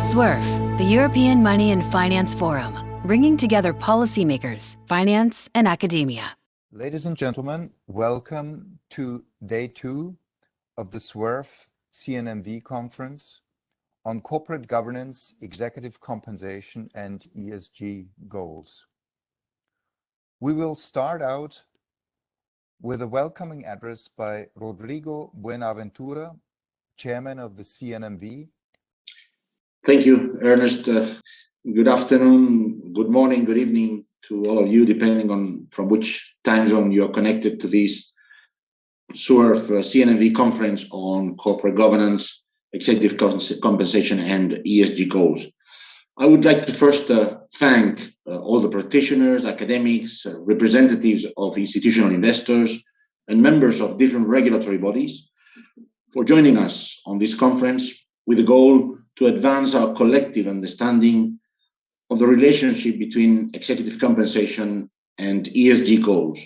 SUERF, the European Money and Finance Forum, bringing together policymakers, finance, and academia. Ladies and gentlemen, welcome to day 2 of the SUERF-CNMV conference on corporate governance, executive compensation, and ESG goals. We will start out with a welcoming address by Rodrigo Buenaventura, Chairman of the CNMV. Thank you, Ernest. Good afternoon, good morning, good evening to all of you, depending on from which time zone you're connected to this SUERF-CNMV conference on corporate governance, executive compensation, and ESG goals. I would like to first thank all the practitioners, academics, representatives of institutional investors, and members of different regulatory bodies for joining us on this conference with the goal to advance our collective understanding of the relationship between executive compensation and ESG goals.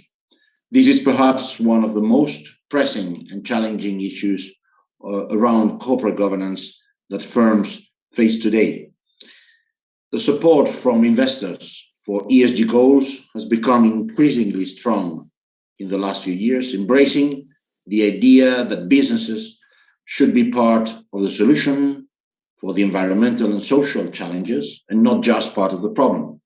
This is perhaps one of the most pressing and challenging issues around corporate governance that firms face today. The support from investors for ESG goals has become increasingly strong in the last few years, embracing the idea that businesses should be part of the solution for the environmental and social challenges and not just part of the problem.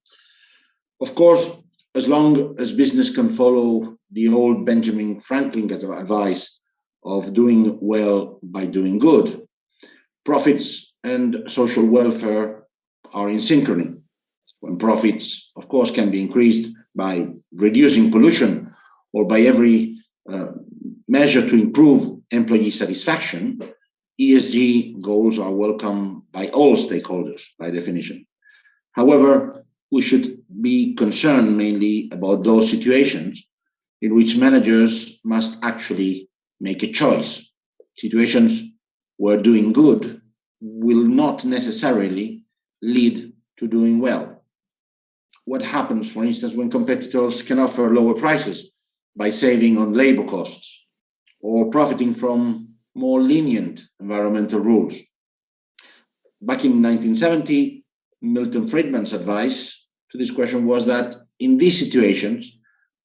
Of course, as long as business can follow the old Benjamin Franklin advice of doing well by doing good, profits and social welfare are in synchrony. When profits, of course, can be increased by reducing pollution or by every measure to improve employee satisfaction, ESG goals are welcome by all stakeholders, by definition. However, we should be concerned mainly about those situations in which managers must actually make a choice. Situations where doing good will not necessarily lead to doing well. What happens, for instance, when competitors can offer lower prices by saving on labor costs or profiting from more lenient environmental rules? Back in 1970, Milton Friedman's advice to this question was that in these situations,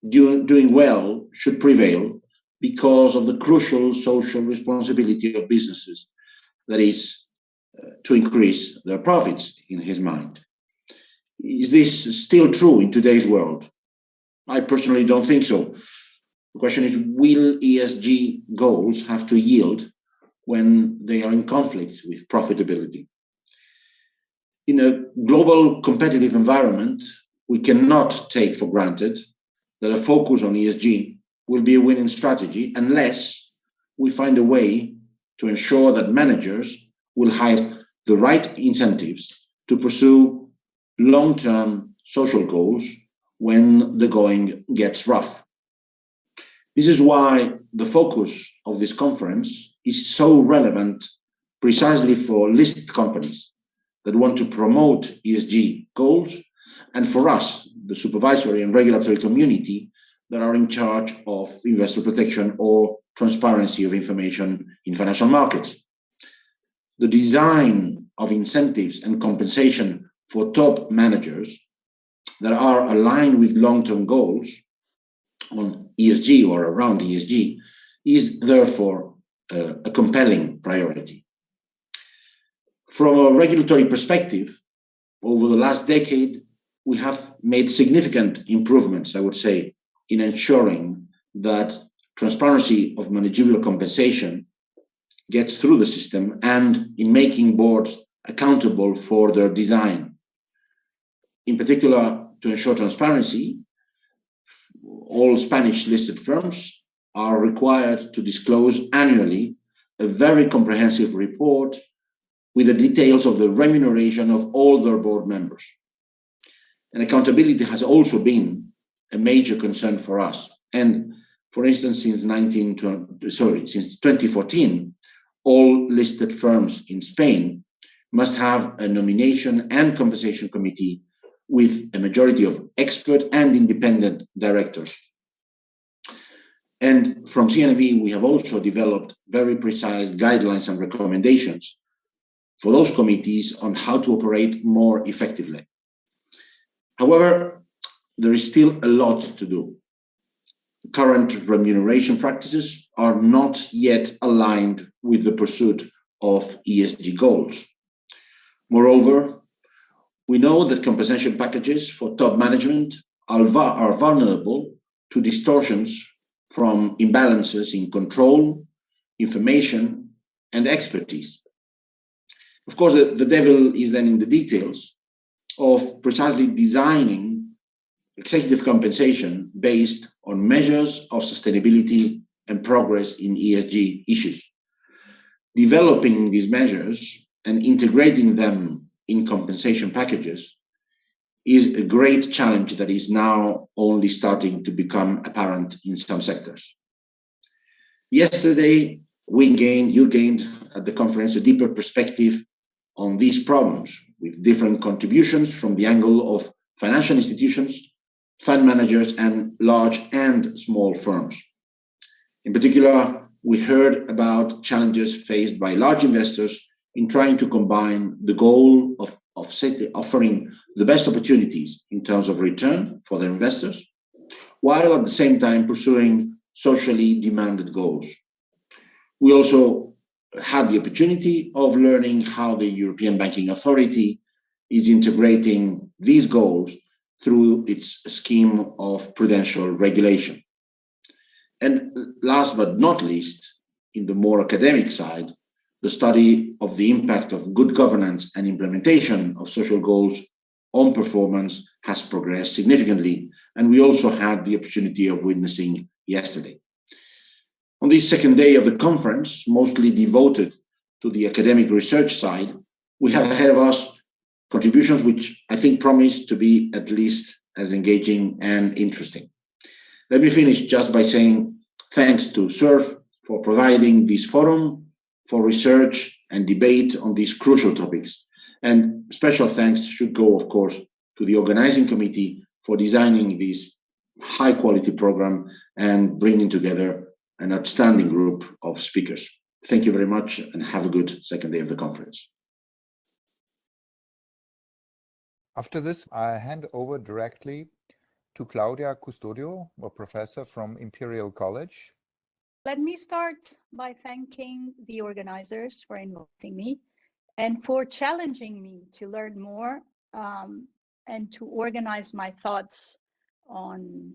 doing well should prevail because of the crucial social responsibility of businesses, that is, to increase their profits, in his mind. Is this still true in today's world? I personally don't think so. The question is, will ESG goals have to yield when they are in conflict with profitability? In a global competitive environment, we cannot take for granted that a focus on ESG will be a winning strategy unless we find a way to ensure that managers will have the right incentives to pursue long-term social goals when the going gets rough. This is why the focus of this conference is so relevant precisely for listed companies that want to promote ESG goals, and for us, the supervisory and regulatory community that are in charge of investor protection or transparency of information in financial markets. The design of incentives and compensation for top managers that are aligned with long-term goals on ESG or around ESG is therefore a compelling priority. From a regulatory perspective, over the last decade, we have made significant improvements, I would say, in ensuring that transparency of managerial compensation gets through the system and in making boards accountable for their design. In particular, to ensure transparency, all Spanish listed firms are required to disclose annually a very comprehensive report with the details of the remuneration of all their board members. And accountability has also been a major concern for us. And for instance, since 2014, all listed firms in Spain must have a nomination and compensation committee with a majority of expert and independent directors. And from CNMV, we have also developed very precise guidelines and recommendations for those committees on how to operate more effectively. However, there is still a lot to do. Current remuneration practices are not yet aligned with the pursuit of ESG goals. Moreover, we know that compensation packages for top management are vulnerable to distortions from imbalances in control, information, and expertise. Of course, the devil is then in the details of precisely designing executive compensation based on measures of sustainability and progress in ESG issues. Developing these measures and integrating them in compensation packages is a great challenge that is now only starting to become apparent in some sectors. Yesterday, you gained at the conference a deeper perspective on these problems with different contributions from the angle of financial institutions, fund managers, and large and small firms. In particular, we heard about challenges faced by large investors in trying to combine the goal of offering the best opportunities in terms of return for their investors, while at the same time pursuing socially demanded goals. We also had the opportunity of learning how the European Banking Authority is integrating these goals through its scheme of prudential regulation. And last but not least, in the more academic side, the study of the impact of good governance and implementation of social goals on performance has progressed significantly, and we also had the opportunity of witnessing yesterday. On this second day of the conference, mostly devoted to the academic research side, we have ahead of us contributions which I think promise to be at least as engaging and interesting. Let me finish just by saying thanks to SUERF for providing this forum for research and debate on these crucial topics. And special thanks should go, of course, to the organizing committee for designing this high-quality program and bringing together an outstanding group of speakers. Thank you very much and have a good second day of the conference. After this, I hand over directly to Claudia Custodio, a professor from Imperial College. Let me start by thanking the organizers for inviting me and for challenging me to learn more and to organize my thoughts on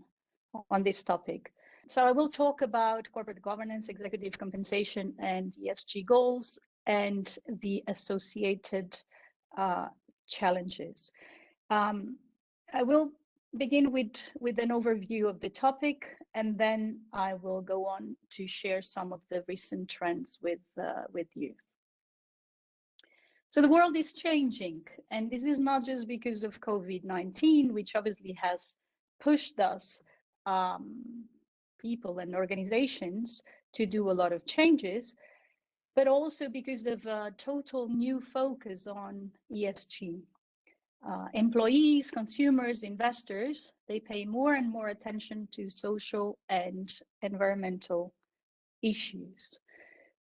this topic. So I will talk about corporate governance, executive compensation, and ESG goals and the associated challenges. I will begin with an overview of the topic, and then I will go on to share some of the recent trends with you. So the world is changing, and this is not just because of COVID-19, which obviously has pushed us, people and organizations, to do a lot of changes, but also because of a total new focus on ESG. Employees, consumers, investors, they pay more and more attention to social and environmental issues.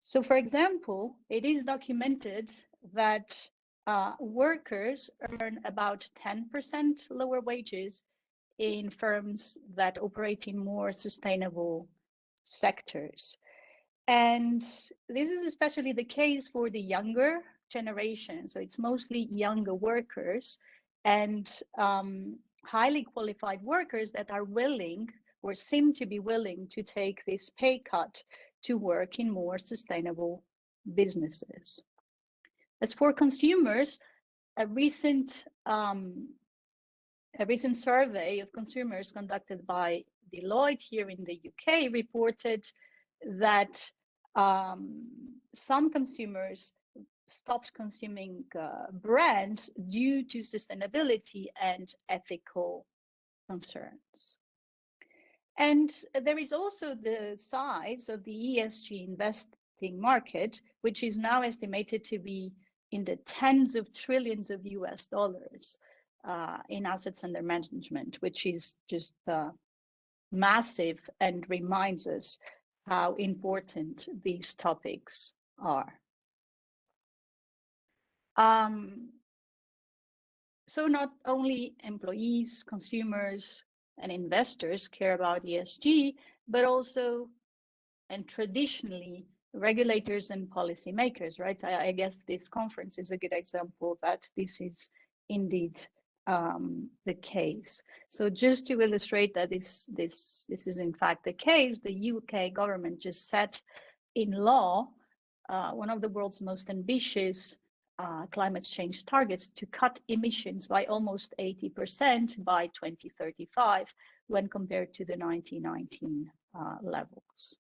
So, for example, it is documented that workers earn about 10% lower wages in firms that operate in more sustainable sectors. And this is especially the case for the younger generation. So it's mostly younger workers and highly qualified workers that are willing or seem to be willing to take this pay cut to work in more sustainable businesses. As for consumers, a recent survey of consumers conducted by Deloitte here in the UK reported that some consumers stopped consuming brands due to sustainability and ethical concerns. And there is also the size of the ESG investing market, which is now estimated to be in the tens of trillions of US dollars in assets under management, which is just massive and reminds us how important these topics are. So not only employees, consumers, and investors care about ESG, but also, and traditionally, regulators and policymakers, right? I guess this conference is a good example that this is indeed the case. So just to illustrate that this is in fact the case, the UK government just set in law one of the world's most ambitious climate change targets to cut emissions by almost 80% by 2035 when compared to the 1919 levels.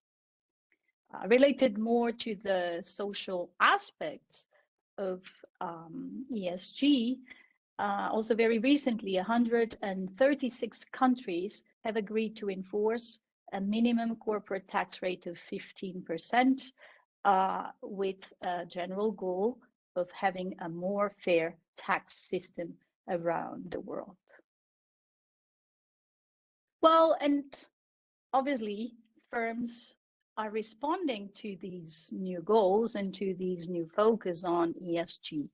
Related more to the social aspects of ESG, also very recently, 136 countries have agreed to enforce a minimum corporate tax rate of 15%, with a general goal of having a more fair tax system around the world. Well, and obviously, firms are responding to these new goals and to these new focus on ESG.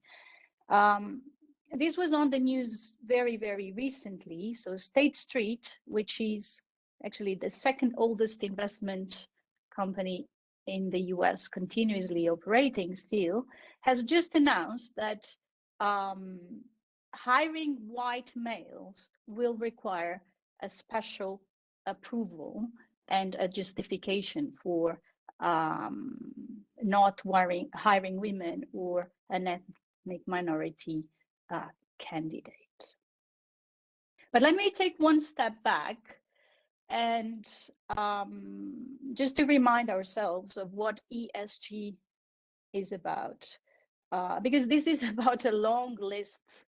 This was on the news very, very recently. So State Street, which is actually the second oldest investment company in the US continuously operating still, has just announced that hiring white males will require a special approval and a justification for not hiring women or an ethnic minority candidate. But let me take one step back and just to remind ourselves of what ESG is about, because this is about a long list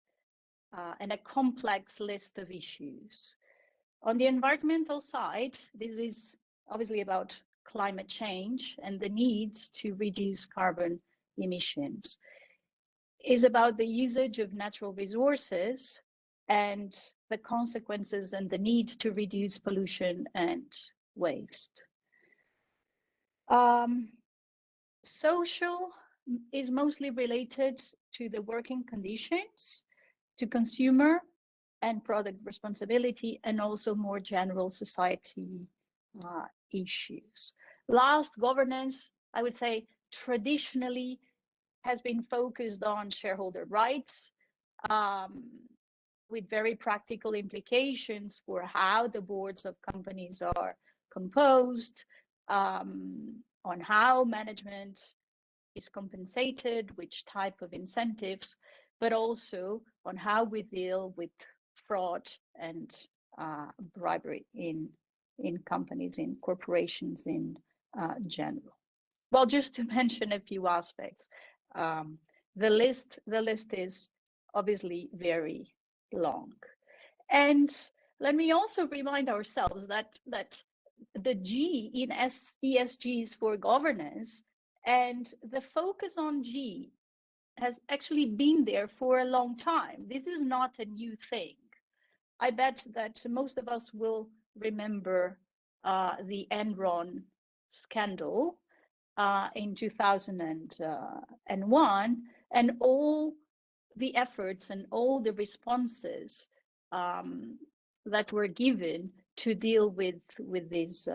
and a complex list of issues. On the environmental side, this is obviously about climate change and the needs to reduce carbon emissions. Is about the usage of natural resources and the consequences and the need to reduce pollution and waste. Social is mostly related to the working conditions, to consumer and product responsibility, and also more general society issues. Last, governance, I would say traditionally has been focused on shareholder rights, with very practical implications for how the boards of companies are composed, on how management is compensated, which type of incentives, but also on how we deal with fraud and bribery in companies, in corporations in general. Well, just to mention a few aspects, the list is obviously very long. And let me also remind ourselves that the G in ESG is for governance, and the focus on G has actually been there for a long time. This is not a new thing. I bet that most of us will remember the Enron scandal in 2001, and all the efforts and all the responses that were given to deal with this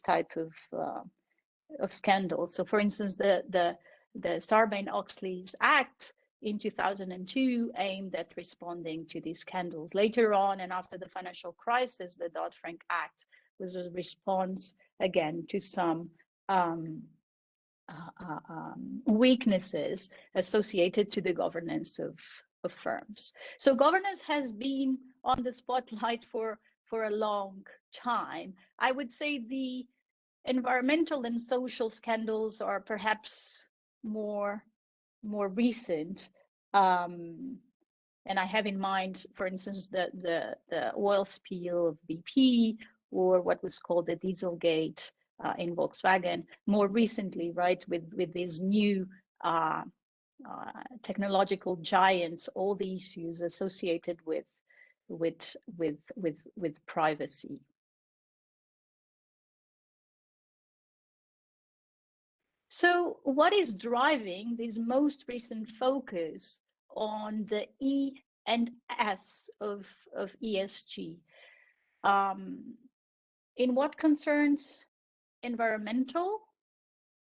type of scandal. So, for instance, the Sarbanes-Oxley's Act in 2002 aimed at responding to these scandals. Later on, and after the financial crisis, the Dodd-Frank Act was a response again to some weaknesses associated to the governance of firms. So governance has been on the spotlight for a long time. I would say the environmental and social scandals are perhaps more recent. And I have in mind, for instance, the oil spill of BP, or what was called the Dieselgate in Volkswagen, more recently, right, with these new technological giants, all the issues associated with privacy. So what is driving this most recent focus on the E and S of ESG? In what concerns environmental,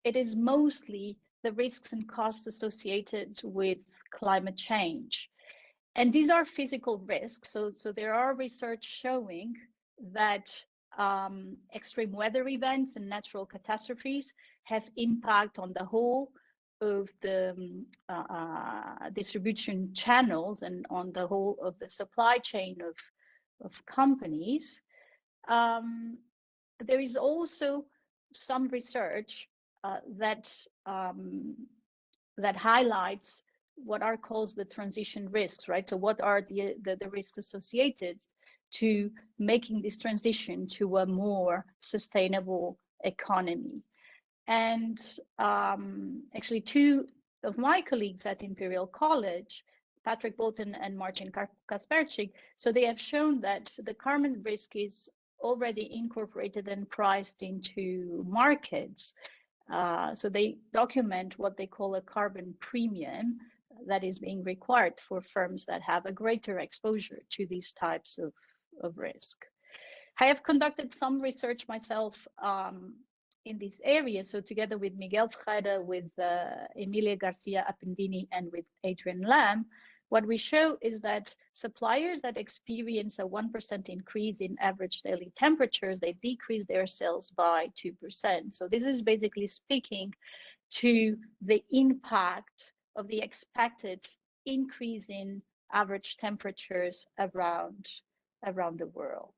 it is mostly the risks and costs associated with climate change. And these are physical risks. So there are research showing that extreme weather events and natural catastrophes have impact on the whole of the distribution channels and on the whole of the supply chain of companies. There is also some research that highlights what are called the transition risks, right? So what are the risks associated to making this transition to a more sustainable economy? And actually, two of my colleagues at Imperial College, Patrick Bolton and Martin Kasperczyk, so they have shown that the carbon risk is already incorporated and priced into markets. So they document what they call a carbon premium that is being required for firms that have a greater exposure to these types of risk. I have conducted some research myself in this area. So together with Miguel Freire, with Emilia Garcia Appendini, and with Adrian Lamb, what we show is that suppliers that experience a 1% increase in average daily temperatures, they decrease their sales by 2%. So this is basically speaking to the impact of the expected increase in average temperatures around the world.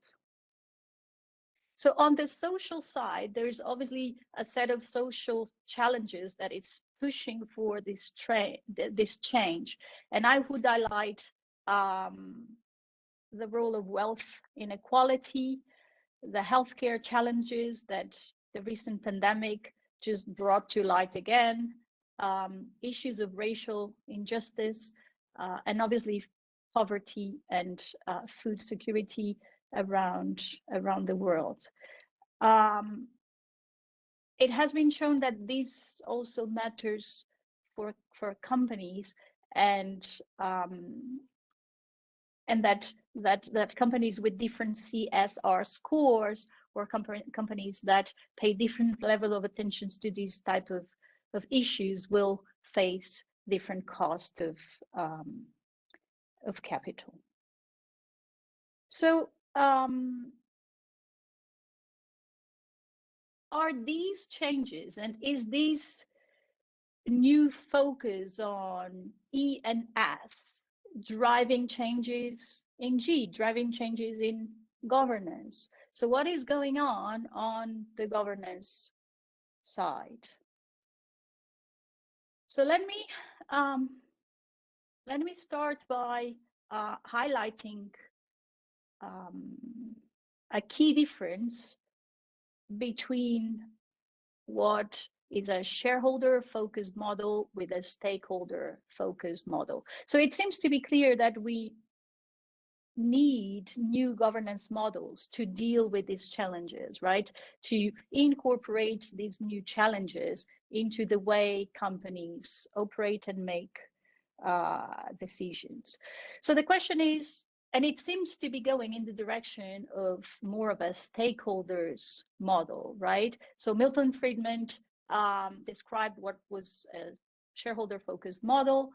So on the social side, there is obviously a set of social challenges that it's pushing for this change. And I would highlight the role of wealth inequality, the healthcare challenges that the recent pandemic just brought to light again, issues of racial injustice, and obviously poverty and food security around the world. It has been shown that this also matters for companies, and that companies with different CSR scores, or companies that pay different level of attention to these type of issues, will face different cost of capital. So are these changes, and is this new focus on E and S driving changes in G, driving changes in governance? So what is going on the governance side? So let me start by highlighting a key difference between what is a shareholder-focused model with a stakeholder-focused model. So it seems to be clear that we need new governance models to deal with these challenges, right? To incorporate these new challenges into the way companies operate and make decisions. So the question is, and it seems to be going in the direction of more of a stakeholders model, right? So Milton Friedman described what was a shareholder-focused model.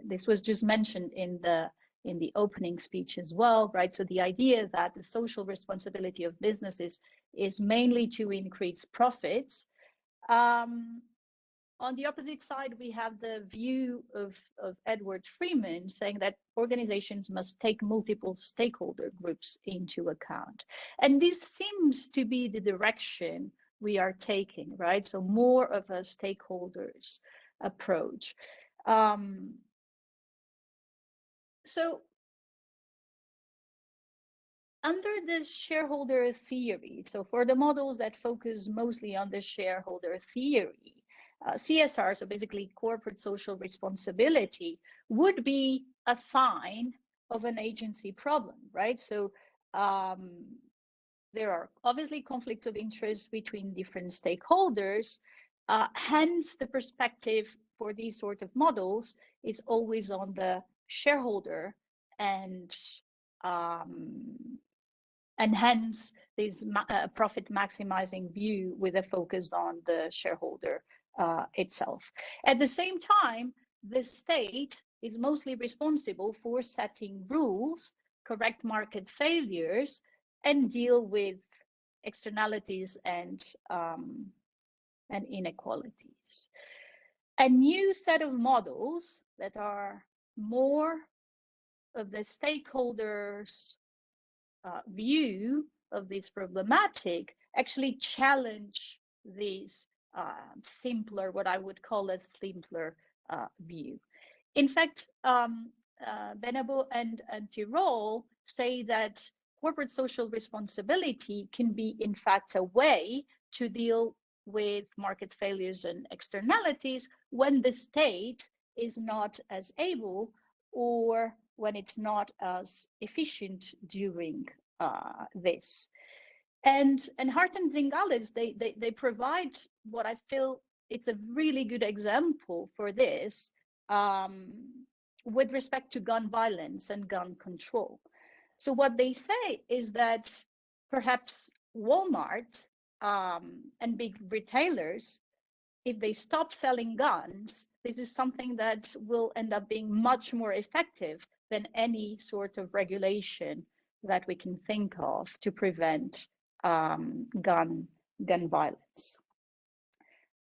This was just mentioned in the opening speech as well, right? So the idea that the social responsibility of businesses is mainly to increase profits. On the opposite side, we have the view of Edward Freeman saying that organizations must take multiple stakeholder groups into account. And this seems to be the direction we are taking, right? So more of a stakeholders approach. So under the shareholder theory, so for the models that focus mostly on the shareholder theory, CSR, so basically corporate social responsibility, would be a sign of an agency problem, right? So there are obviously conflicts of interest between different stakeholders. Hence, the perspective for these sort of models is always on the shareholder, and hence this profit maximizing view with a focus on the shareholder itself. At the same time, the state is mostly responsible for setting rules, correct market failures, and deal with externalities and inequalities. A new set of models that are more of the stakeholders' view of this problematic actually challenge this simpler, what I would call a simpler view. In fact, Benabo and Tirole say that corporate social responsibility can be, in fact, a way to deal with market failures and externalities when the state is not as able, or when it's not as efficient during this. And Hart and Zingales, they provide what I feel it's a really good example for this with respect to gun violence and gun control. So what they say is that perhaps Walmart and big retailers, if they stop selling guns, this is something that will end up being much more effective than any sort of regulation that we can think of to prevent gun violence.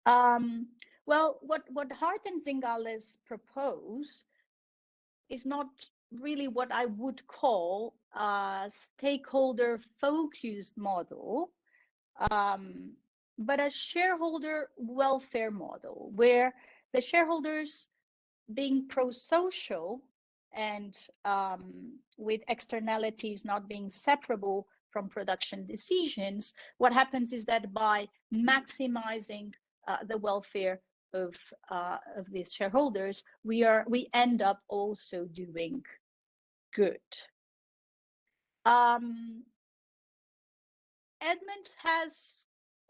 Well, what Hart and Zingales propose is not really what I would call a stakeholder-focused model, but a shareholder welfare model, where the shareholders, being pro-social and with externalities not being separable from production decisions, what happens is that by maximizing the welfare of these shareholders, we end up also doing good. Edmonds has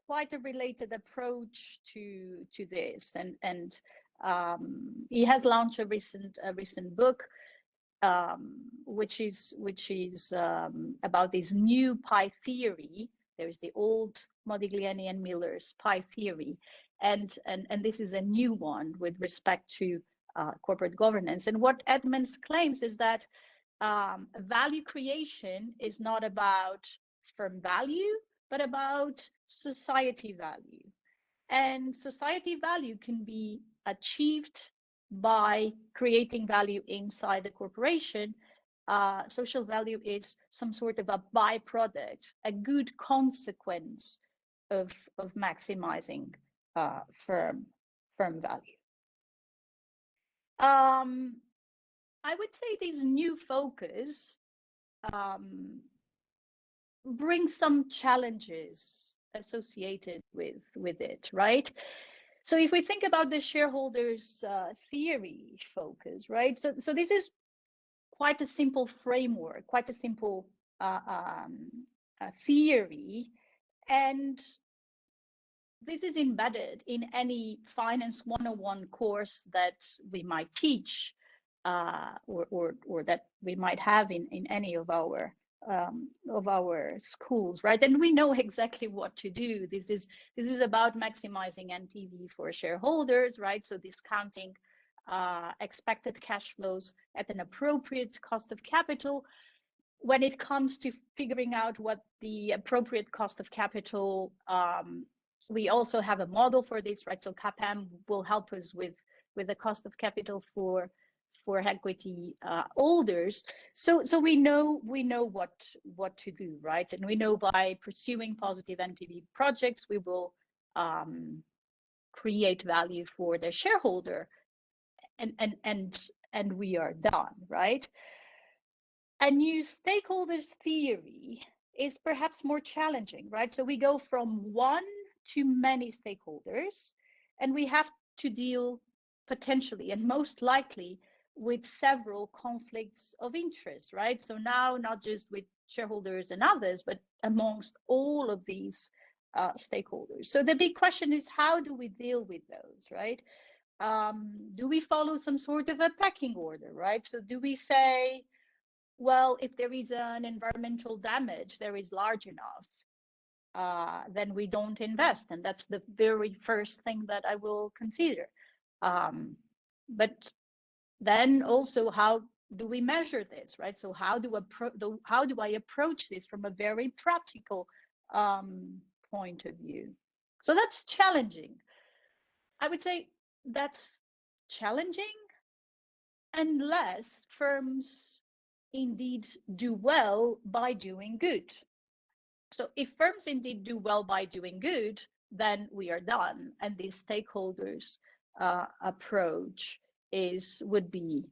quite a related approach to this, and he has launched a recent book, which is about this new pie theory. There's the old Modigliani and Miller's pie theory, and this is a new one with respect to corporate governance. And what Edmonds claims is that value creation is not about firm value, but about society value. And society value can be achieved by creating value inside the corporation. Social value is some sort of a byproduct, a good consequence of maximizing firm value. I would say this new focus brings some challenges associated with it, right? So if we think about the shareholders theory focus, right? So this is quite a simple framework, quite a simple theory, and this is embedded in any Finance 101 course that we might teach, or that we might have in any of our schools, right? And we know exactly what to do. This is about maximizing NPV for shareholders, right? So discounting expected cash flows at an appropriate cost of capital. When it comes to figuring out what the appropriate cost of capital, we also have a model for this, right? So CAPM will help us with the cost of capital for equity holders. So we know what to do, right? And we know by pursuing positive NPV projects, we will create value for the shareholder, and we are done, right? A new stakeholders theory is perhaps more challenging, right? So we go from one to many stakeholders, and we have to deal potentially and most likely with several conflicts of interest, right? So now not just with shareholders and others, but amongst all of these stakeholders. So the big question is, how do we deal with those, right? Do we follow some sort of a pecking order, right? So do we say, well, if there is an environmental damage that is large enough, then we don't invest. And that's the very first thing that I will consider. But then also, how do we measure this, right? So how do I approach this from a very practical point of view? So that's challenging. I would say that's challenging unless firms indeed do well by doing good. So if firms indeed do well by doing good, then we are done, and the stakeholders approach would be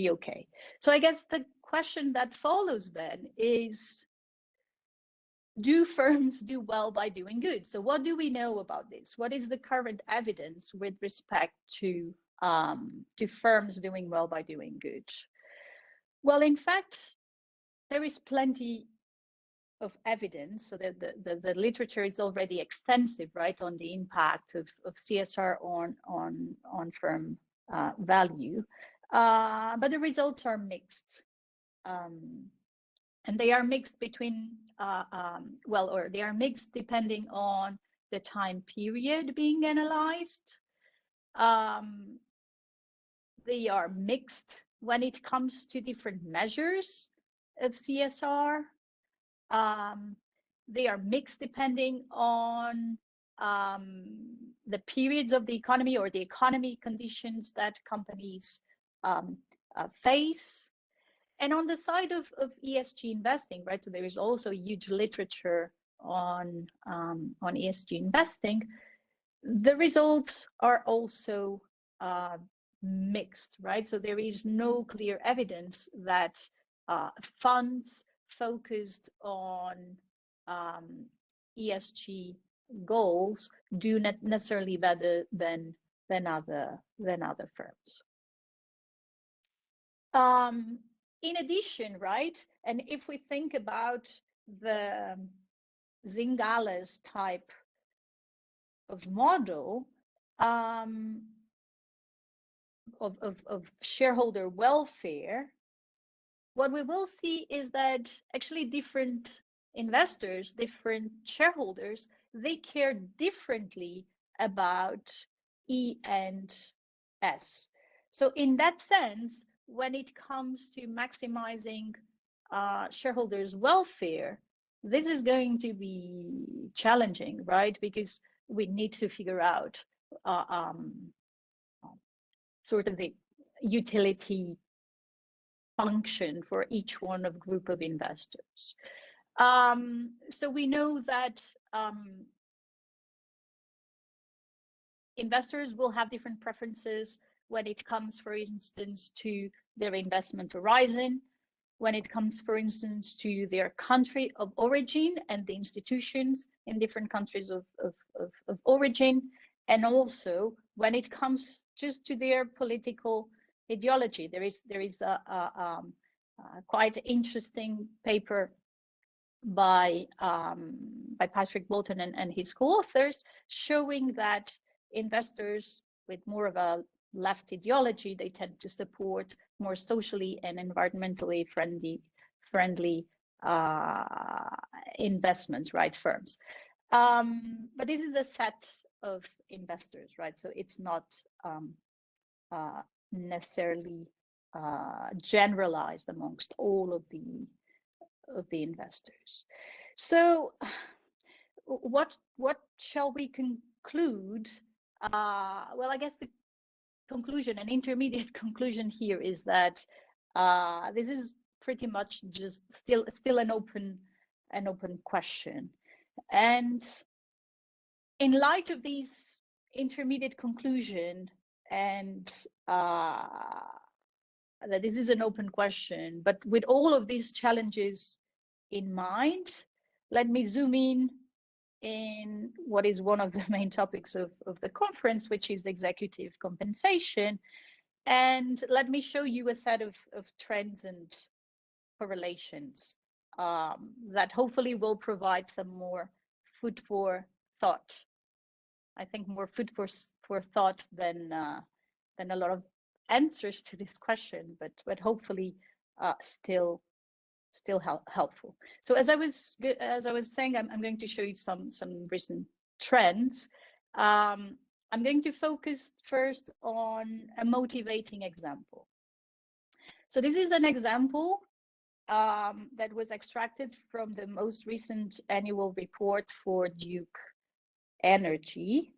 okay. So I guess the question that follows then is, do firms do well by doing good? So what do we know about this? What is the current evidence with respect to firms doing well by doing good? Well, in fact, there is plenty of evidence. So the literature is already extensive, right, on the impact of CSR on firm value, but the results are mixed, and they are mixed between they are mixed depending on the time period being analyzed. They are mixed when it comes to different measures of CSR. They are mixed depending on the periods of the economy or the economy conditions that companies face. And on the side of ESG investing, right, so there is also huge literature on ESG investing. The results are also mixed, right? So there is no clear evidence that funds focused on ESG goals do not necessarily better than other firms. In addition, right, and if we think about the Zingales type of model of shareholder welfare, what we will see is that actually different investors, different shareholders, they care differently about E and S. So in that sense, when it comes to maximizing shareholders' welfare, this is going to be challenging, right? Because we need to figure out sort of the utility function for each one of group of investors. So we know that investors will have different preferences when it comes, for instance, to their investment horizon, when it comes, for instance, to their country of origin and the institutions in different countries of origin, and also when it comes just to their political ideology. There is a quite interesting paper by Patrick Bolton and his co-authors showing that investors with more of a left ideology, they tend to support more socially and environmentally friendly investments, right, firms. But this is a set of investors, right? So it's not necessarily generalized amongst all of the investors. So what shall we conclude? Well, I guess the conclusion, an intermediate conclusion here, is that this is pretty much just still an open question. And in light of these intermediate conclusion, and that this is an open question, but with all of these challenges in mind, let me zoom in what is one of the main topics of the conference, which is executive compensation, And let me show you a set of trends and correlations that hopefully will provide some more food for thought. I think more food for thought than a lot of answers to this question, but hopefully still helpful. So as I was saying, I'm going to show you some recent trends. I'm going to focus first on a motivating example. So this is an example that was extracted from the most recent annual report for Duke Energy.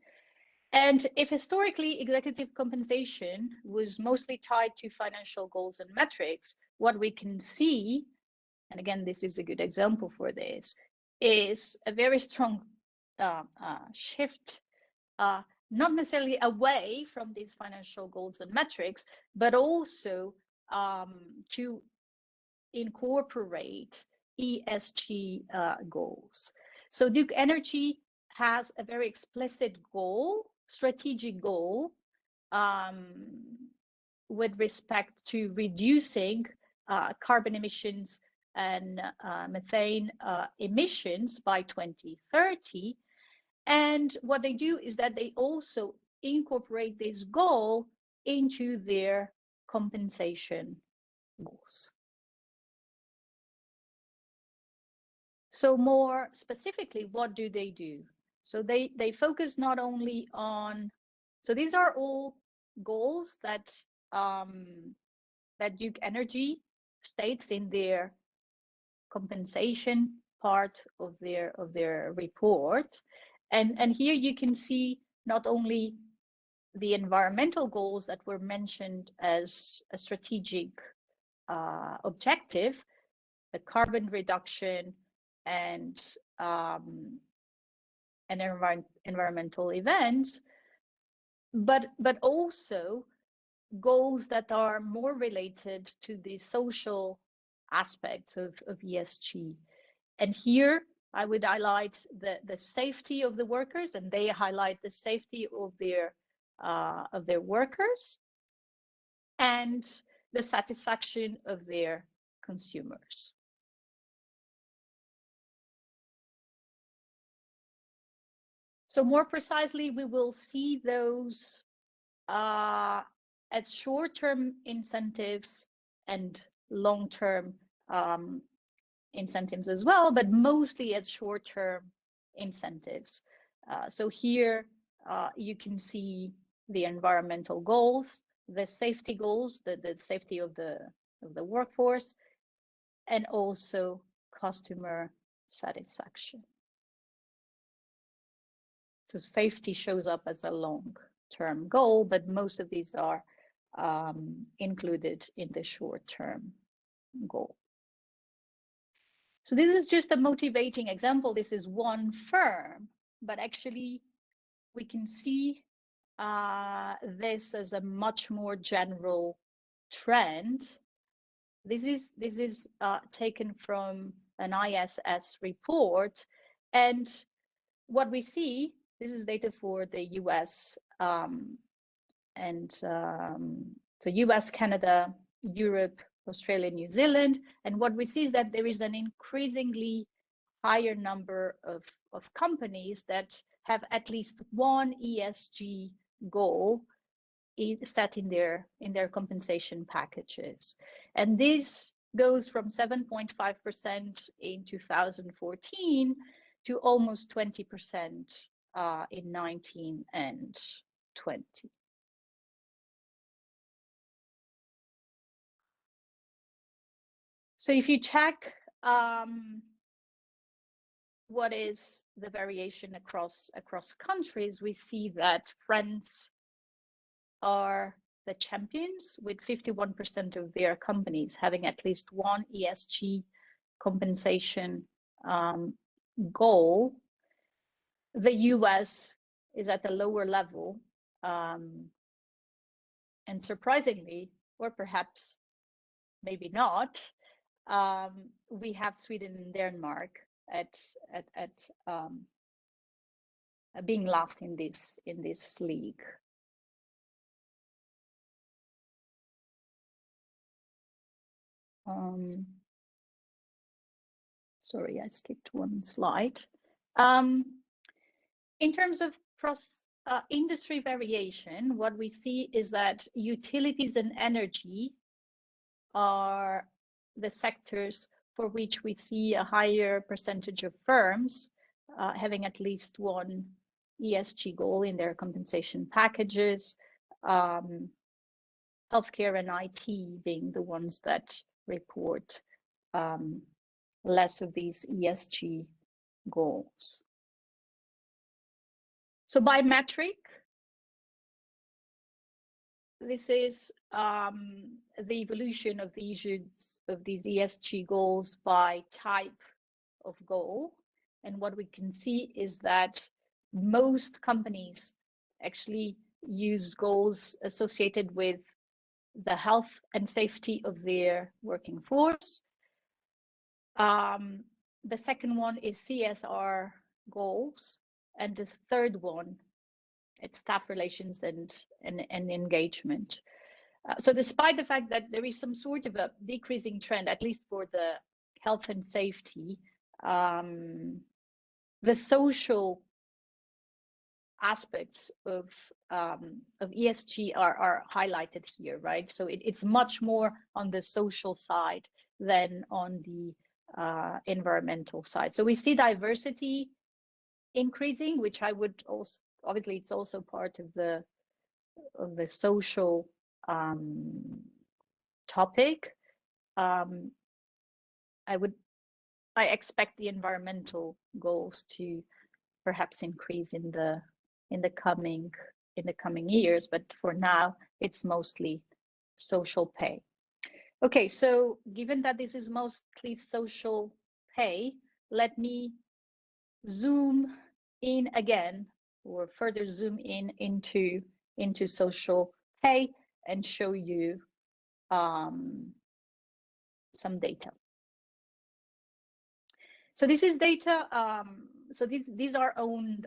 And if historically executive compensation was mostly tied to financial goals and metrics, what we can see, and again, this is a good example for this, is a very strong shift, not necessarily away from these financial goals and metrics, but also to incorporate ESG goals. So Duke Energy has a very explicit goal, strategic goal, with respect to reducing carbon emissions and methane emissions by 2030. And what they do is that they also incorporate this goal into their compensation goals. So more specifically, what do they do? So they focus not only on, so these are all goals that that Duke Energy states in their compensation part of their report. And here you can see not only the environmental goals that were mentioned as a strategic objective, the carbon reduction and environmental events, but also goals that are more related to the social aspects of ESG. And here I would highlight the safety of the workers, and they highlight the safety of their workers and the satisfaction of their consumers. So more precisely, we will see those as short-term incentives and long-term incentives as well, but mostly as short-term incentives. So here you can see the environmental goals, the safety goals, the safety of the workforce, and also customer satisfaction. So safety shows up as a long-term goal, but most of these are included in the short-term goal. So this is just a motivating example. This is one firm, but actually we can see this as a much more general trend. This is taken from an ISS report, and what we see, this is data for the US so US, Canada, Europe, Australia, New Zealand. And what we see is that there is an increasingly higher number of companies that have at least one ESG goal set in their compensation packages. And this goes from 7.5% in 2014 to almost 20% in 19 and 20. So if you check what is the variation across countries, we see that France are the champions, with 51% of their companies having at least one ESG compensation goal. The US is at a lower level, and surprisingly, or perhaps maybe not, we have Sweden and Denmark at being last in this league. Sorry, I skipped one slide. In terms of industry variation, what we see is that utilities and energy are the sectors for which we see a higher percentage of firms having at least one ESG goal in their compensation packages, healthcare and IT being the ones that report less of these ESG goals. So by metric, this is the evolution of the issues of these ESG goals by type of goal. And what we can see is that most companies actually use goals associated with the health and safety of their working force. The second one is CSR goals. And the third one, it's staff relations and engagement. So despite the fact that there is some sort of a decreasing trend, at least for the health and safety, the social aspects of ESG are highlighted here, right? So it's much more on the social side than on the environmental side. So we see diversity increasing, which I would also, obviously it's also part of the social topic. I expect the environmental goals to perhaps increase in the coming years, but for now it's mostly social pay. Okay, so given that this is mostly social pay, let me zoom in again, or further zoom in into social pay and show you some data. So this is data. So these are owned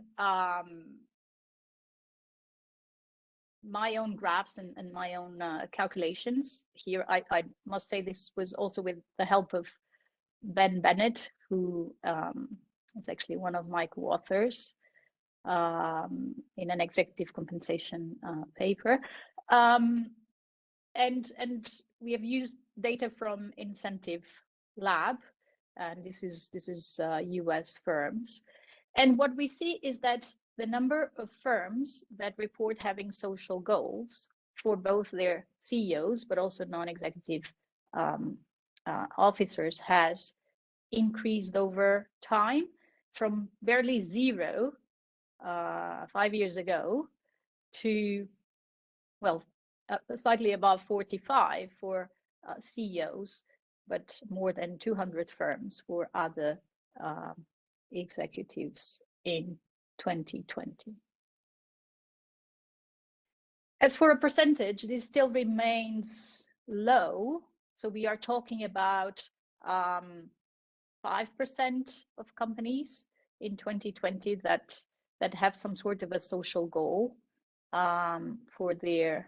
my own graphs and my own calculations. Here, I must say this was also with the help of Ben Bennett, who is actually one of my co-authors in an executive compensation paper. And we have used data from Incentive Lab, and this is US firms. And what we see is that the number of firms that report having social goals for both their CEOs, but also non-executive officers, has increased over time from barely 0 5 years ago to, well, slightly above 45 for CEOs, but more than 200 firms for other executives in 2020. As for a percentage, this still remains low. So we are talking about 5% of companies in 2020 that have some sort of a social goal for their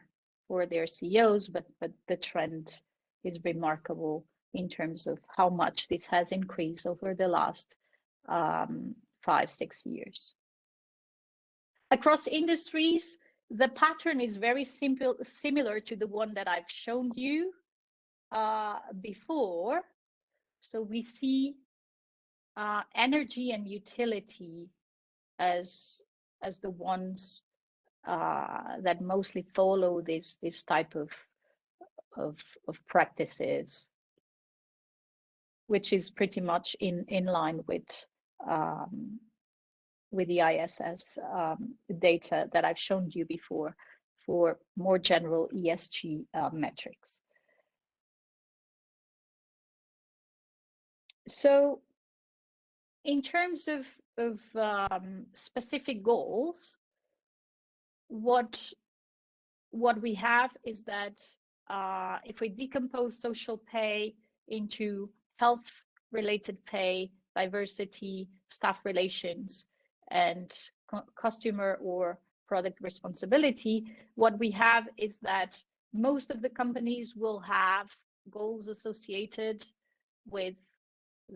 CEOs, but the trend is remarkable in terms of how much this has increased over the last 5-6 years. Across industries, the pattern is very similar to the one that I've shown you before. So we see energy and utility as the ones that mostly follow this type of practices, which is pretty much in line with the ISS data that I've shown you before for more general ESG metrics. So in terms of specific goals, what we have is that if we decompose social pay into health-related pay, diversity, staff relations, and customer or product responsibility, what we have is that most of the companies will have goals associated with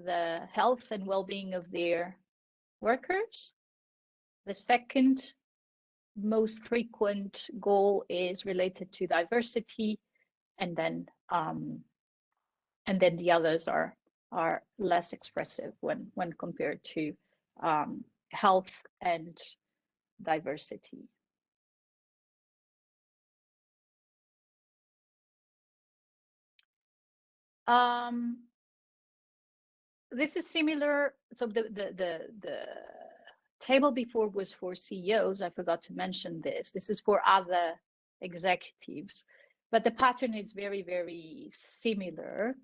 the health and well-being of their workers. The second most frequent goal is related to diversity, and then the others are less expressive when compared to health and diversity. This is similar. So the table before was for CEOs. I forgot to mention this. This is for other executives, but the pattern is very, very similar.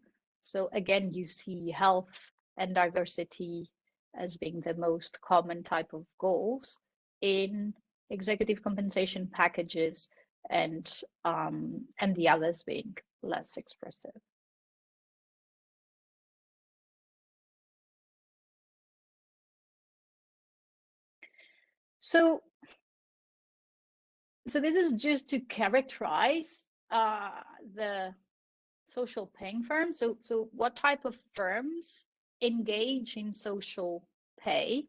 So again, you see health and diversity as being the most common type of goals in executive compensation packages, and the others being less expressive. So this is just to characterize the social paying firms. So what type of firms engage in social pay?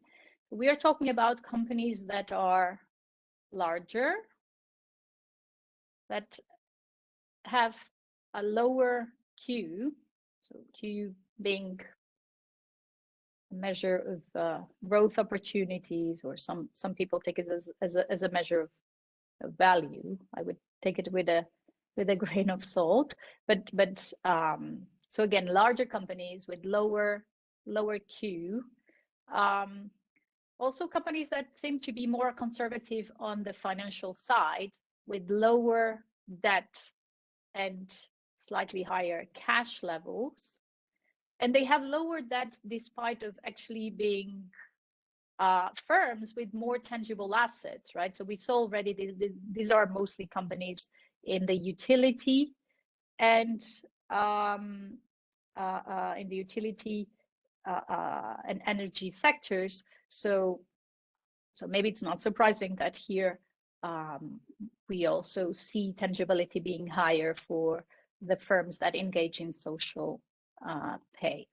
We are talking about companies that are larger, that have a lower Q, so Q being a measure of growth opportunities, or some people take it as a measure of value. I would take it with a grain of salt, but so again, larger companies with lower Q. Also companies that seem to be more conservative on the financial side, with lower debt and slightly higher cash levels. And they have lowered that despite of actually being firms with more tangible assets, right? So we saw already these are mostly companies in the utility and and energy sectors. So maybe it's not surprising that here we also see tangibility being higher for the firms that engage in social pay.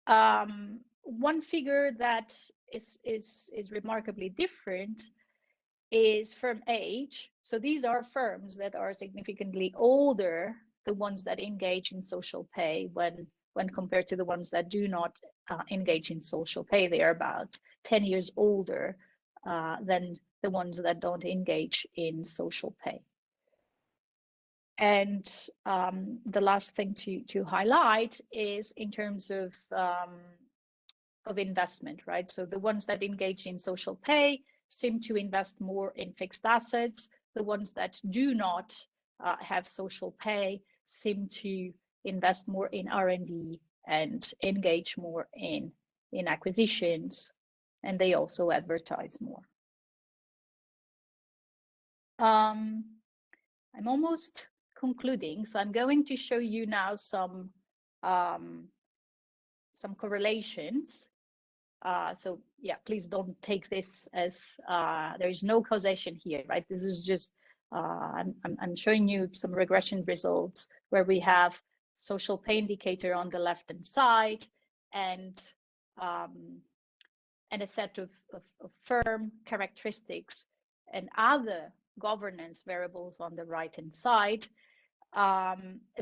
One figure that is remarkably different is firm age. So these are firms that are significantly older, the ones that engage in social pay, when compared to the ones that do not engage in social pay. They are about 10 years older than the ones that don't engage in social pay. And the last thing to highlight is in terms of investment, right? So the ones that engage in social pay seem to invest more in fixed assets. The ones that do not have social pay seem to invest more in R&D and engage more in acquisitions, and they also advertise more. I'm almost concluding, so I'm going to show you now some correlations. So yeah, please don't take this as there is no causation here, right? This is just I'm showing you some regression results where we have social pay indicator on the left-hand side, and a set of firm characteristics and other governance variables on the right-hand side.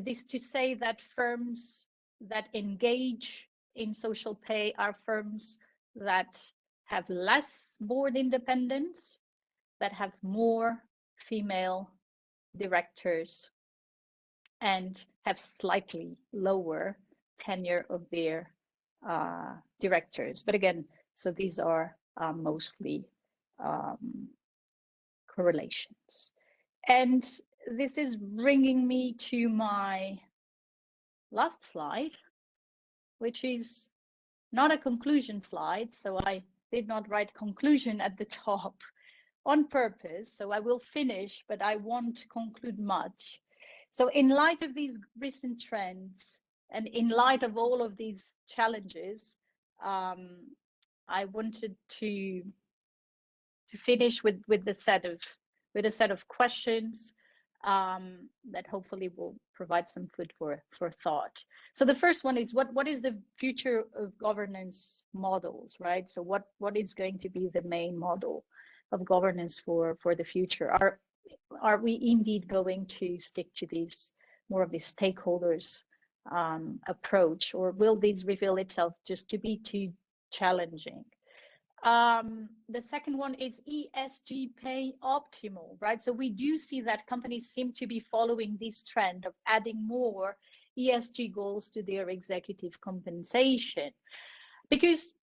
This to say that firms that engage in social pay are firms that have less board independence, that have more female directors, and have slightly lower tenure of their directors. But again, so these are mostly correlations. And this is bringing me to my last slide, which is not a conclusion slide. So I did not write conclusion at the top on purpose. So I will finish, but I won't conclude much. So in light of these recent trends, and in light of all of these challenges, I wanted to finish with a set of questions. that hopefully will provide some food for thought. So the first one is what is the future of governance models, right? So what is going to be the main model of governance for the future? Are we indeed going to stick to these more of the stakeholders approach, or will this reveal itself just to be too challenging? The second one is ESG pay optimal, right? So we do see that companies seem to be following this trend of adding more ESG goals to their executive compensation. Because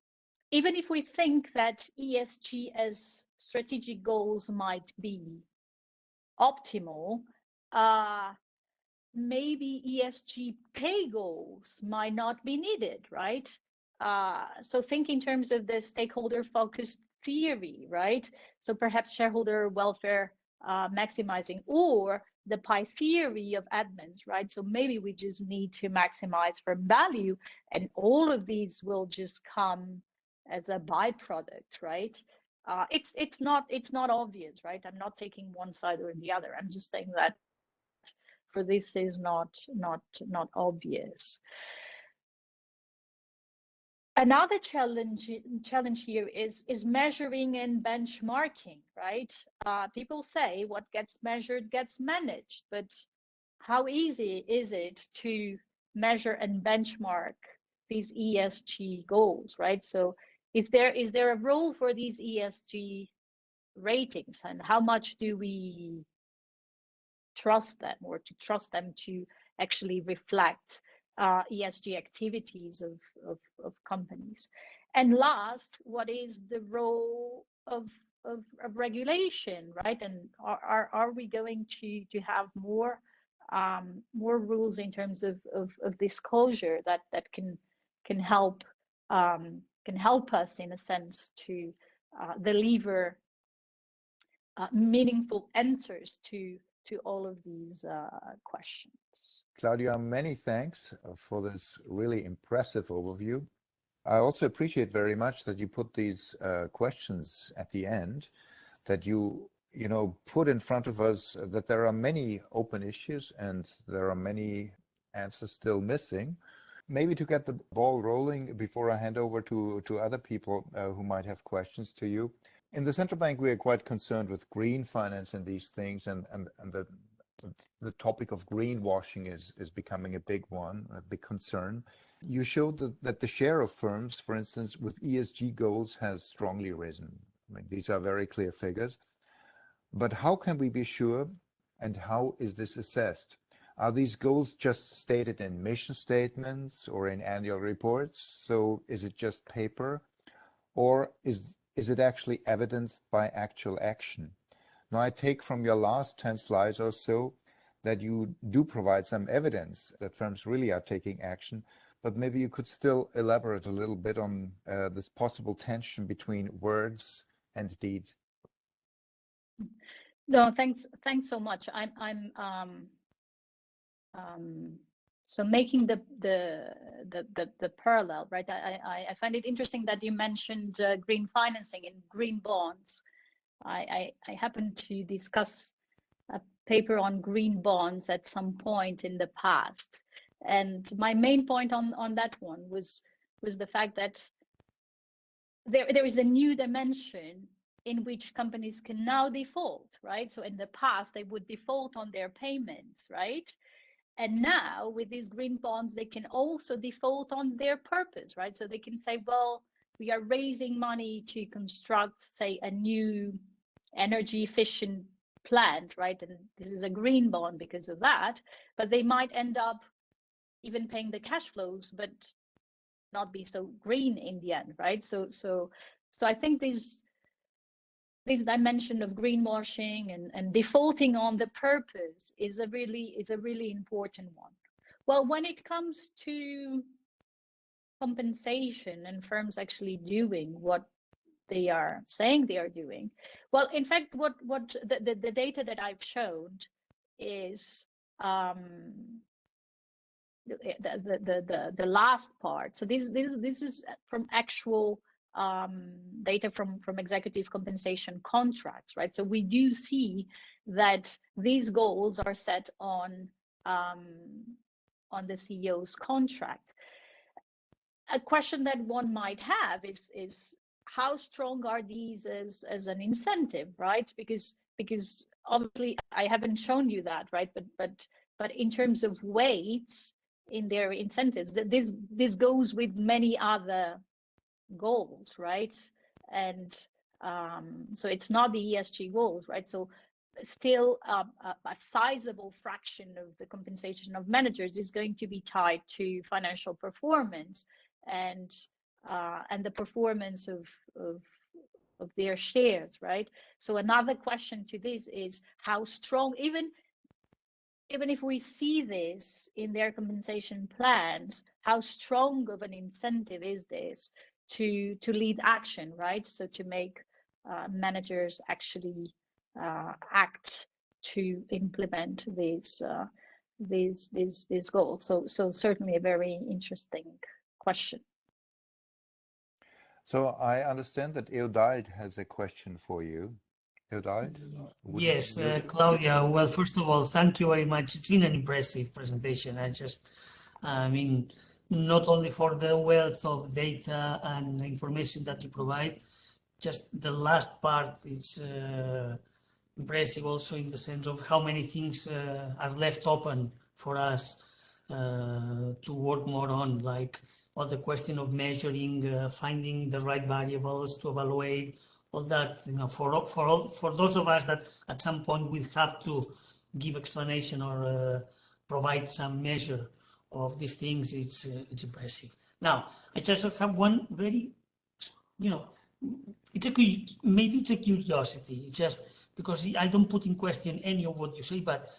even if we think that ESG as strategic goals might be optimal, maybe ESG pay goals might not be needed, right? So think in terms of the stakeholder focused theory, right? So perhaps shareholder welfare maximizing, or the pie theory of admins, right? So maybe we just need to maximize firm value, and all of these will just come as a byproduct, right? It's not obvious, right? I'm not taking one side or the other. I'm just saying that for this is not obvious. Another challenge here is measuring and benchmarking, right? People say what gets measured gets managed, but how easy is it to measure and benchmark these ESG goals, right? So is there a role for these ESG ratings, and how much do we trust them, or to trust them to actually reflect ESG activities of companies? And last, what is the role of regulation, right? And are we going to have more rules in terms of disclosure that can help us in a sense to deliver meaningful answers to all of these questions. Claudia, many thanks for this really impressive overview. I also appreciate very much that you put these questions at the end, that you put in front of us that there are many open issues and there are many answers still missing. Maybe to get the ball rolling before I hand over to other people who might have questions to you. In the central bank, we are quite concerned with green finance and these things, and the topic of greenwashing is becoming a big one, a big concern. You showed that the share of firms, for instance, with ESG goals has strongly risen. I mean, these are very clear figures. But how can we be sure, and how is this assessed? Are these goals just stated in mission statements or in annual reports? So is it just paper, or is it actually evidenced by actual action? Now, I take from your last 10 slides or so that you do provide some evidence that firms really are taking action, but maybe you could still elaborate a little bit on this possible tension between words and deeds. No, thanks so much. So making the parallel, right? I find it interesting that you mentioned green financing and green bonds. I happened to discuss a paper on green bonds at some point in the past, and my main point on that one was the fact that there is a new dimension in which companies can now default, right? So in the past, they would default on their payments, right? And now with these green bonds, they can also default on their purpose, right? So they can say, well, we are raising money to construct, say, a new energy efficient plant, right? And this is a green bond because of that, but they might end up even paying the cash flows, but not be so green in the end, right? So I think this dimension of greenwashing and defaulting on the purpose is a really important one. Well, when it comes to compensation and firms actually doing what they are saying they are doing, well, in fact, what the data that I've shown is the last part. So this is from actual data from executive compensation contracts, right? So we do see that these goals are set on the CEO's contract. A question that one might have is how strong are these as an incentive, right? Because obviously I haven't shown you that, right? But in terms of weights in their incentives, that this goes with many other goals, right? And so it's not the ESG goals, right? So still a sizable fraction of the compensation of managers is going to be tied to financial performance and the performance of their shares, right? So another question to this is how strong, even if we see this in their compensation plans, how strong of an incentive is this to lead action, right? So to make managers actually act to implement these goals. So certainly a very interesting question. So I understand that Eudald has a question for you. Eudald? Yes, Claudia, well, first of all, thank you very much. It's been an impressive presentation. I mean, not only for the wealth of data and information that you provide, just the last part is impressive also in the sense of how many things are left open for us to work more on, like all the question of measuring, finding the right variables to evaluate, all that, you know, for those of us that at some point we have to give explanation or provide some measure of these things, it's impressive. Now, I just have one very, you know, maybe it's a curiosity, just because I don't put in question any of what you say, but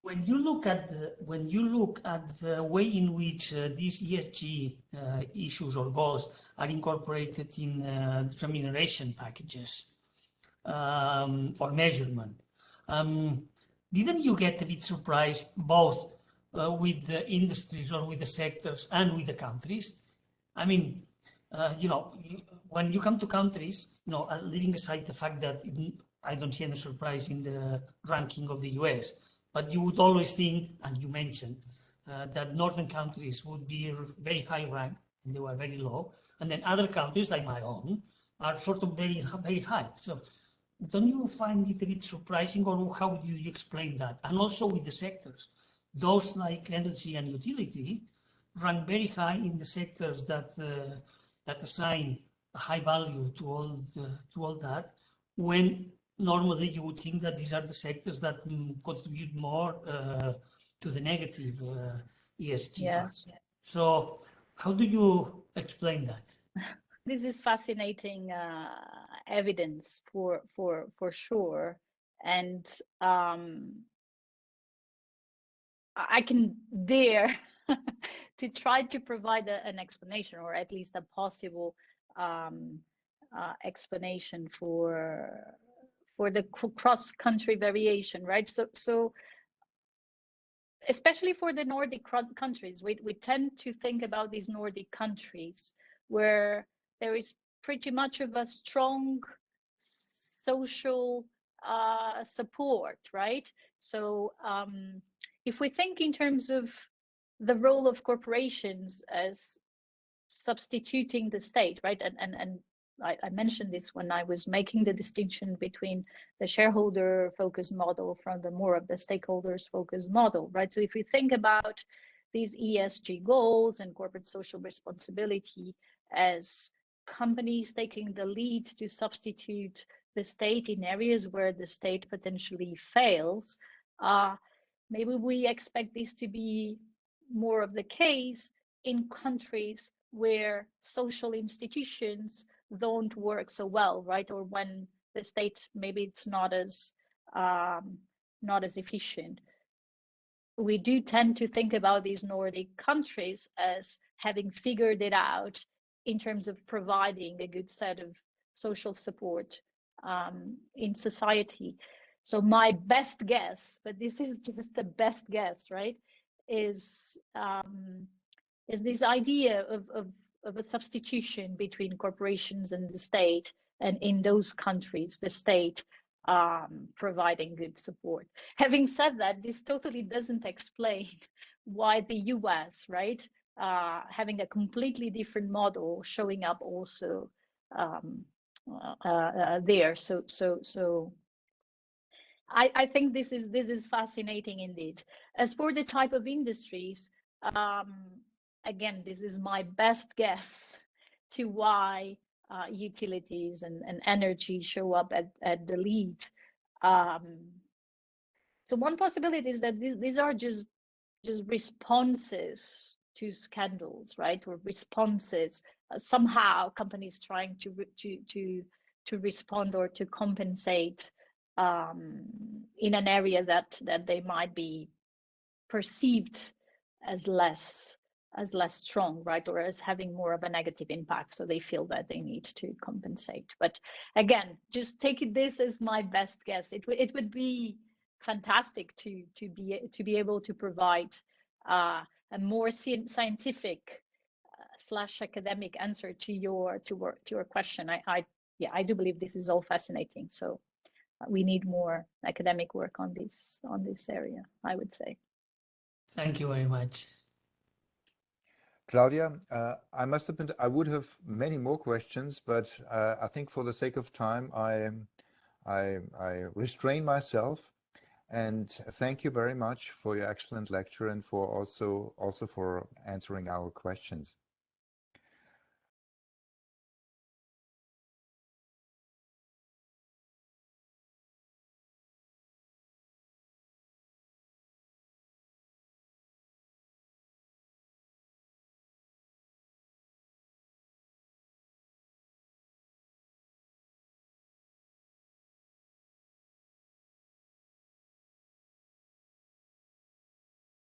when you look at the way in which these ESG issues or goals are incorporated in remuneration packages or measurement, didn't you get a bit surprised both with the industries or with the sectors and with the countries? I mean, you know, when you come to countries, you know, leaving aside the fact that I don't see any surprise in the ranking of the US, but you would always think, and you mentioned, that northern countries would be very high ranked, and they were very low, and then other countries like my own are sort of very, very high. So don't you find it a bit surprising, or how do you explain that? And also with the sectors, those like energy and utility rank very high in the sectors that assign a high value to all that, when normally you would think that these are the sectors that contribute more to the negative ESG. Yes. Part. So how do you explain that? This is fascinating evidence for sure, and I can dare to try to provide an explanation, or at least a possible explanation for the cross-country variation, right? So especially for the Nordic countries, we tend to think about these Nordic countries where there is pretty much of a strong social support, right? So if we think in terms of the role of corporations as substituting the state, right? And I mentioned this when I was making the distinction between the shareholder focused model from the more of the stakeholders focused model, right? So if we think about these ESG goals and corporate social responsibility as companies taking the lead to substitute the state in areas where the state potentially fails, maybe we expect this to be more of the case in countries where social institutions don't work so well, right? Or when the state, maybe it's not as efficient. We do tend to think about these Nordic countries as having figured it out in terms of providing a good set of social support in society. So my best guess, but this is just the best guess, right, is this idea of a substitution between corporations and the state, and in those countries, the state providing good support. Having said that, this totally doesn't explain why the US, right, having a completely different model showing up also there. So I think this is fascinating indeed. As for the type of industries, again, this is my best guess to why utilities and energy show up at the lead. So one possibility is that these are just responses to scandals, right? Or responses, somehow companies trying to respond or to compensate in an area that they might be perceived as less strong, right, or as having more of a negative impact, so they feel that they need to compensate. But again, just take this as my best guess. It would be fantastic to be able to provide a more scientific / academic answer to your question. I do believe this is all fascinating. So we need more academic work on this area, I would say. Thank you very much. Claudia, I must admit I would have many more questions, but I think for the sake of time, I restrain myself. And thank you very much for your excellent lecture and for also for answering our questions.